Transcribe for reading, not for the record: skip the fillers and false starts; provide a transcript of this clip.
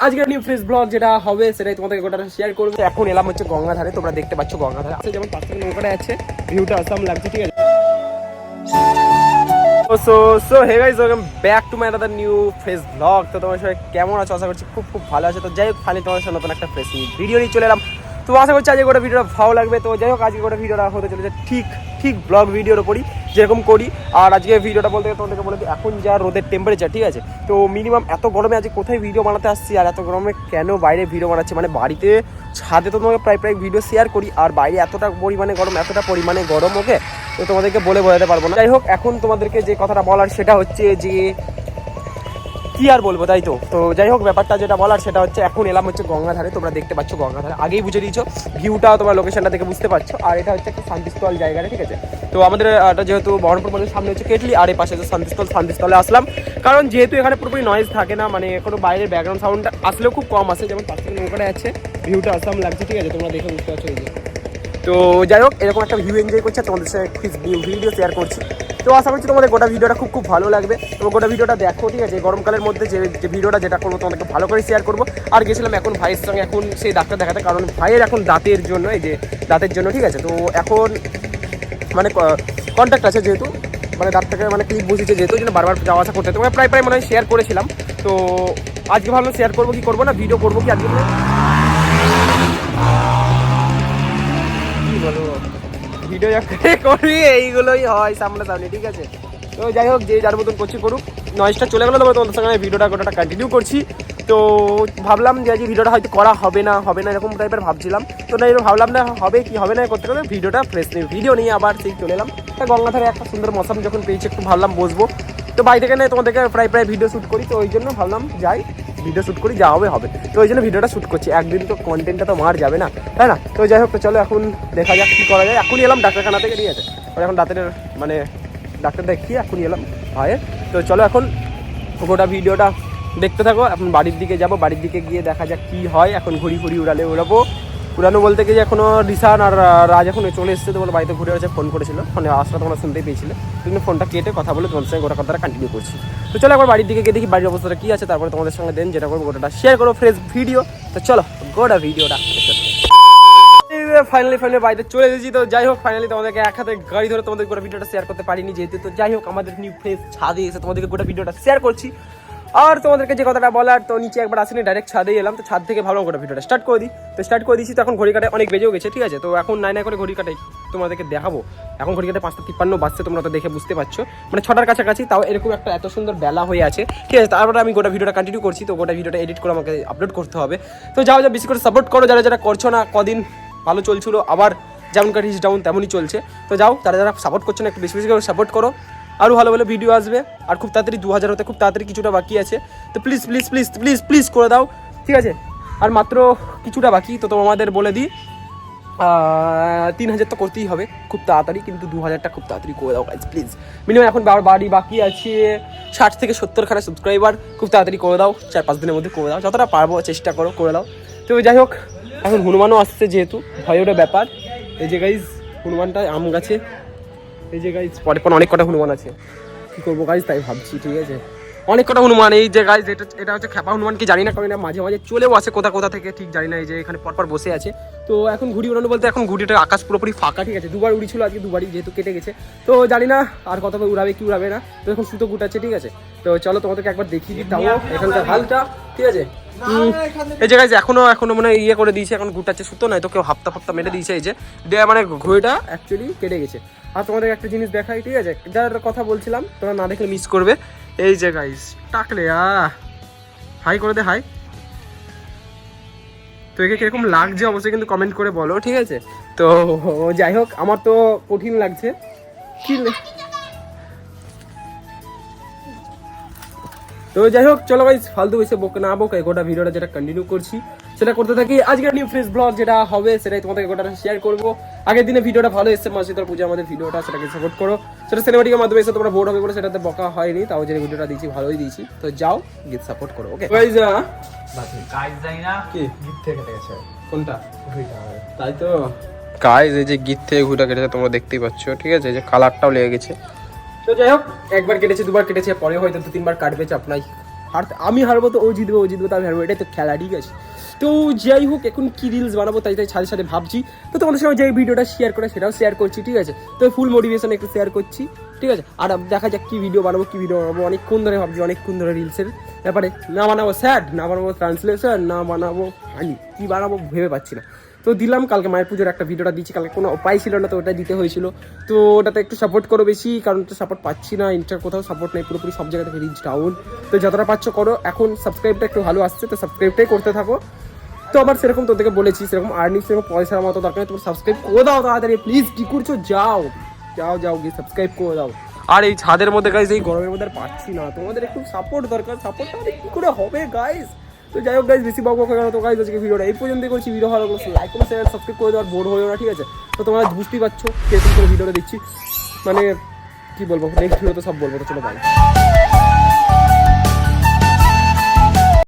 আজকের new fresh blog যেটা হবে সেটাই তোমাদেরকে গোটা শেয়ার করবো। এখন এলাম হচ্ছে গঙ্গাধারে, তোমরা দেখতে পাচ্ছ গঙ্গাধারে আছে, যেমন পাশ থেকে নৌকাটা আছে, ভিউটা আসাম লাগছে, ঠিক আছে। So hey guys, welcome back to my another new fresh blog. তো তোমার সবাই কেমন আছো? আশা করছি খুব খুব ভালো আছে। তো যাই হোক, ফাইনালি তোমার সাথে নতুন একটা ফ্রেশ ভিডিও নিয়ে চলে এলাম। তো আশা করছি আজকে গোটা ভিডিওটা ভালো লাগবে। তো যাই হোক, আজকে গোটা ভিডিওটা হতে চলেছে ঠিক ব্লগ ভিডিওর ওপরই যেরকম করি। আর আজকে ভিডিওটা বলতে তোমাদেরকে বলে দিই, এখন যা রোদের টেম্পারেচার, ঠিক আছে, তো মিনিমাম এত গরমে আজকে কোথায় ভিডিও বানাতে আসছি আর এত গরমে কেন বাইরে ভিডিও বানাচ্ছি, মানে বাড়িতে ছাদে তো তোমাকে প্রায় ভিডিও শেয়ার করি, আর বাইরে এতটা পরিমাণে গরম, ওকে। তো তোমাদেরকে বলে বোঝাতে পারবো না। যাই হোক, এখন তোমাদেরকে যে কথাটা বলার সেটা হচ্ছে যে কি আর বলবো, তাই তো। তো যাই হোক, ব্যাপারটা যেটা বলার সেটা হচ্ছে এখন এলাম হচ্ছে গঙ্গাধারে, তোমরা দেখতে পাচ্ছ গঙ্গাধারে, আগেই বুঝে দিয়েছো, ভিউটা তোমার লোকেশনটা দেখে বুঝতে পারছো। আর এটা হচ্ছে একটা শান্তিস্থল জায়গাটা, ঠিক আছে। তো আমাদের এটা যেহেতু বহরমপুর মন্দিরের সামনে হচ্ছে কেটলি, আর এই পাশে হচ্ছে শান্তিস্থলে আসলাম, কারণ যেহেতু এখানে পুরোপুরি নয়েজ থাকে না, মানে কোনো বাইরের ব্যাকগ্রাউন্ড সাউন্ড আসলেও খুব কম আসে, যেমন পাশ থেকে নৌকাটা আছে, ভিউটা আসাম লাগছে, ঠিক আছে, তোমরা দেখে বুঝতে পারছো। এই যে, তো যাই হোক, এরকম একটা ভিউ এনজয় করছে, তোমাদের সাথে ভিডিও শেয়ার করছি। তো আশা করছি তোমাদের গোটা ভিডিওটা খুব ভালো লাগবে। তো গোটা ভিডিওটা দেখো, ঠিক আছে। গরমকালের মধ্যে যে ভিডিওটা যেটা করবো তোমাদেরকে ভালো করে শেয়ার করবো। আর গেছিলাম এখন ভাইয়ের সঙ্গে এখন সেই ডাক্তার দেখাতে, কারণ ভাইয়ের এখন দাঁতের জন্য, এই যে দাঁতের জন্য, ঠিক আছে। তো এখন মানে কন্ট্যাক্ট আছে যেহেতু, মানে ডাক্তারকে মানে ক্লিপ বসেছে যেহেতু, জন্য বারবার যাওয়া আসা করতে, তোমরা প্রায় মানে শেয়ার করেছিলাম। তো আজকে ভাবলাম শেয়ার করবো কি করবো না, ভিডিও করবো কি আজকে ভিডিও করি, এইগুলোই হয় সামনাসামনি, ঠিক আছে। তো যাই হোক, যে যার মতন করছি করুক, নয়েজটা চলে গেলো, তবে তোমাদের সঙ্গে ভিডিওটা গোটাটা কন্টিনিউ করছি। তো ভাবলাম যে আজকে ভিডিওটা হয়তো করা হবে না এরকম টাইপের ভাবছিলাম। তো না, ভাবলাম না হবে কি হবে না করতে করতে ভিডিওটা ফ্রেশ ভিডিও নিয়ে আবার সেই চলে এলাম। গঙ্গাধারে একটা সুন্দর মৌসুম যখন পেয়েছি, একটু ভাবলাম বসবো। তো বাড়ি থেকে তোমাদেরকে প্রায় ভিডিও শ্যুট করি, তো ওই জন্য ভাবলাম যাই ভিডিও শ্যুট করি, যা হবে। তো ওই জন্য ভিডিওটা শ্যুট করছি, একদিন তো কন্টেন্টটা তো মার যাবে না, তাই না। তো যাই হোক, তো চলো এখন দেখা যাক কী করা যায়। এখনই এলাম ডাক্তারখানা থেকে, ঠিক আছে। এখন মানে ডাক্তার দেখিয়ে এখনই এলাম ভাইয়ের। তো চলো এখন গোটা ভিডিওটা দেখতে থাকো। এখন বাড়ির দিকে যাবো, বাড়ির দিকে গিয়ে দেখা যাক কী হয়। এখন ঘুরি উড়ানো বলতে গিয়ে এখনও রিসান আর রাজ এখন চলে এসেছে, তো বলে বাড়িতে ঘুরে এসে ফোন করেছিল, ফোনে আসলে তোমরা শুনতেই পেয়েছিলে। কিন্তু ফোনটা কেটে কথা বলে তোমাদের সঙ্গে গোটা কথাটা কন্টিনিউ করছি। তো চলো একবার বাড়ির দিকে গিয়ে দেখি বাড়ির অবস্থাটা কী আছে, তারপরে তোমাদের সঙ্গে দেন যেটা করবো গোটাটা শেয়ার করো, ফ্রেশ ভিডিও। তো চলো গোটা ভিডিওটা ফাইনালি বাড়িতে চলে এসেছি। তো যাই হোক, ফাইনালি তোমাদেরকে এক হাতে গাড়ি ধরে তোমাদের গোটা ভিডিওটা শেয়ার করতে পারিনি যেহেতু। তো যাই হোক, আমাদের নিউ ফ্রেশ ছাদে এসে তোমাদেরকে গোটা ভিডিওটা শেয়ার করছি। আর তোমাদেরকে যে কথাটা বলার, তো নিচে একবার আসেনি, ডাইরেক্ট ছাদেই এলাম। তো ছাদ থেকে ভাবলাম গোটা ভিডিওটা স্টার্ট করে দিই। তো স্টার্ট করে দিচ্ছি। তো এখন ঘড়ি কাটে অনেক বেজেও গেছে, ঠিক আছে। তো এখন নাই করে ঘড়ি কাটাই তোমাদেরকে দেখাবো। এখন ঘড়ি কাটে 5:53 বাজছে, তোমরা তো দেখে বুঝতে পারছো, মানে 6টার কাছাকাছি। তাও এরকম একটা এত সুন্দর বেলা হয়ে আছে, ঠিক আছে। তারপরে আমি গোটা ভিডিওটা কন্টিনিউ করছি। তো গোটা ভিডিওটা এডিট করে আমাকে আপলোড করতে হবে। তো যাও বেশি করে সাপোর্ট করো, যারা করছো না। কদিন ভালো চলছিল, আবার যেমনকার রিচ ডাউন তেমনই চলছে। তো যাও, যারা সাপোর্ট করছো না, একটু বেশি করে সাপোর্ট করো, আরও ভালো ভিডিও আসবে। আর খুব তাড়াতাড়ি 2000 হতে খুব তাড়াতাড়ি কিছুটা বাকি আছে। তো প্লিজ করে দাও, ঠিক আছে। আর মাত্র কিছুটা বাকি। তো তোমাদের বলে দিই, 3000 তো করতেই হবে খুব তাড়াতাড়ি, কিন্তু 2000টা খুব তাড়াতাড়ি করে দাও গাইজ, প্লিজ। মিনিমাম এখন বাড়ি বাকি আছে 60 থেকে 70 খানা সাবস্ক্রাইবার, খুব তাড়াতাড়ি করে দাও, 4-5 দিনের মধ্যে করে দাও, যতটা পারবো চেষ্টা করে দাও। তো যাই হোক, এখন হনুমানও আসছে যেহেতু, ভয়েরও ব্যাপার। এই যে গাইজ হনুমানটা আম গাছে, এই যে গাইজ পরে অনেক কটা হনুমান আছে, কী করবো গাইজ তাই ভাবছি, ঠিক আছে। অনেক কটা হনুমান, এই যে গাইজ এটা হচ্ছে খেপা হনুমান, কি জানি না, কারণ মাঝে চলেও আসে কোথা থেকে ঠিক জানি না। এই যে এখানে পরপর বসে আছে। তো এখন ঘুড়ি উড়ানো বলতে এখন ঘুড়িটা আকাশ পুরোপুরি ফাঁকা, ঠিক আছে। দুবার উড়ি ছিল আজকে, দুবারই যেহেতু কেটে গেছে। তো জানি না আর কতবার উড়াবে কি উড়াবে না। তো এখন সুতো গুটাচ্ছে, ঠিক আছে। তো চলো তোমাদেরকে একবার দেখিয়ে দিই তাও এখানকার হালটা, ঠিক আছে। এই যে গাইজ এখনো মানে ইয়ে করে দিয়েছে, এখন গুটাচ্ছে সুতো, নয় তো কেউ হাপ্তা মেরে দিয়েছে। এই যে মানে ঘড়িটা অ্যাকচুয়ালি কেটে গেছে। আর তোমাদের একটা জিনিস দেখাই, ঠিক আছে, যার কথা বলছিলাম, তোমরা না দেখলে মিস করবে। এই যে গাইজ টাকলে হাই করে দে, হাই। তো একে কিরকম লাগছে অবশ্যই কিন্তু কমেন্ট করে বলো, ঠিক আছে। তো যাই হোক, আমার তো কঠিন লাগছে কি। তো যাই হোক, চলো গাইস, ফালতু বেশি বকে গোটা ভিডিওটা যেটা কন্টিনিউ করছি সেটা করতে থাকি। আজকের নিউ ফ্রেশ ব্লগ যেটা হবে সেটাই তোমাদেরকে গোটাটা শেয়ার করবো। আগের দিনে ভিডিওটা ভালো এসেছে, মসজিদের পূজা আমাদের ভিডিওটা, সেটাকে সাপোর্ট করো। সেটা সিনেমাটিকের মাধ্যমে এসে তোমরা বোর্ড হবে বলে সেটাতে বকা হয়নি, তাও যে ভিডিওটা দিয়েছি ভালোই দিয়েছি। তো যাও গিয়ে সাপোর্ট করো, ওকে গাইস। কি গিফট থেকে কেটে গেছে কোনটা, তাই তো গাইস, এই যে গিফট থেকে ঘুটা কেটেছে তোমরা দেখতেই পাচ্ছ, ঠিক আছে। এই যে কালারটাও লেগে গেছে। তো যাই হোক, একবার কেটেছে, দুবার কেটেছে, পরে হয়তো 2-3 বার কাটবে, চাপ নাই। আমি হারবো তো ও জিতবে তো আমি হারবো, এটাই তো খেলা, ঠিক আছে। তো যাই হোক, এখন কি রিলস বানাবো তাই সাথে সাথে ভাবছি। তো তোমাদের সঙ্গে যে ভিডিওটা শেয়ার করে সেটাও শেয়ার করছি, ঠিক আছে। তো ফুল মোটিভেশন একটু শেয়ার করছি, ঠিক আছে। আর দেখা যাক কি ভিডিও বানাবো অনেকক্ষণ ধরে ভাবছি, অনেকক্ষণ ধরে রিলসের ব্যাপারে। না বানাবো স্যাড, না বানাবো ট্রান্সলেশন, না বানাবো ফানি, কি বানাবো ভেবে পাচ্ছি না। তো দিলাম, কালকে মায়ের পুজোর একটা ভিডিওটা দিচ্ছি, কালকে কোনো উপায় ছিল না তো ওটা দিতে হয়েছিল। তো ওটাতে একটু সাপোর্ট করো বেশি, কারণ তো সাপোর্ট পাচ্ছি না, ইন্টার কোথাও সাপোর্ট নেই, পুরোপুরি সব জায়গা থেকে রিচ ডাউন। তো যতটা পাচ্ছ করো, এখন সাবস্ক্রাইবটা একটু ভালো আসছে, তো সাবস্ক্রাইবটাই করতে থাকো। তো আবার সেরকম তোদেরকে বলেছি, সেরকম আর্নিং সেরকম পয়সার মতো দরকার নেই, তোমার সাবস্ক্রাইব করে দাও তাড়াতাড়ি প্লিজ, কি করছো, যাও গিয়ে সাবস্ক্রাইব করে দাও। আর এই ছাদের মধ্যে গাইজ, এই গরমের মধ্যে আর পাচ্ছি না, তোমাদের একটু সাপোর্ট দরকার, সাপোর্টটা কি করে হবে গাইজ। তো যাই হোক গাইজ, বেশি বকবক হয়ে গেল। তো গাইজ আজকে ভিডিওটা এই পর্যন্তই করছি। ভিডিও ভালো লাগলে লাইক করে শেয়ার সাবস্ক্রাইব করে দেওয়ার বোর হয়েও না, ঠিক আছে। তো তোমরা বুঝতেই পারছো কিরকম করে ভিডিওটা দিচ্ছি, মানে কি বলবো, নেক্সট ভিডিও তো সব বলবো। তো চলো বাই।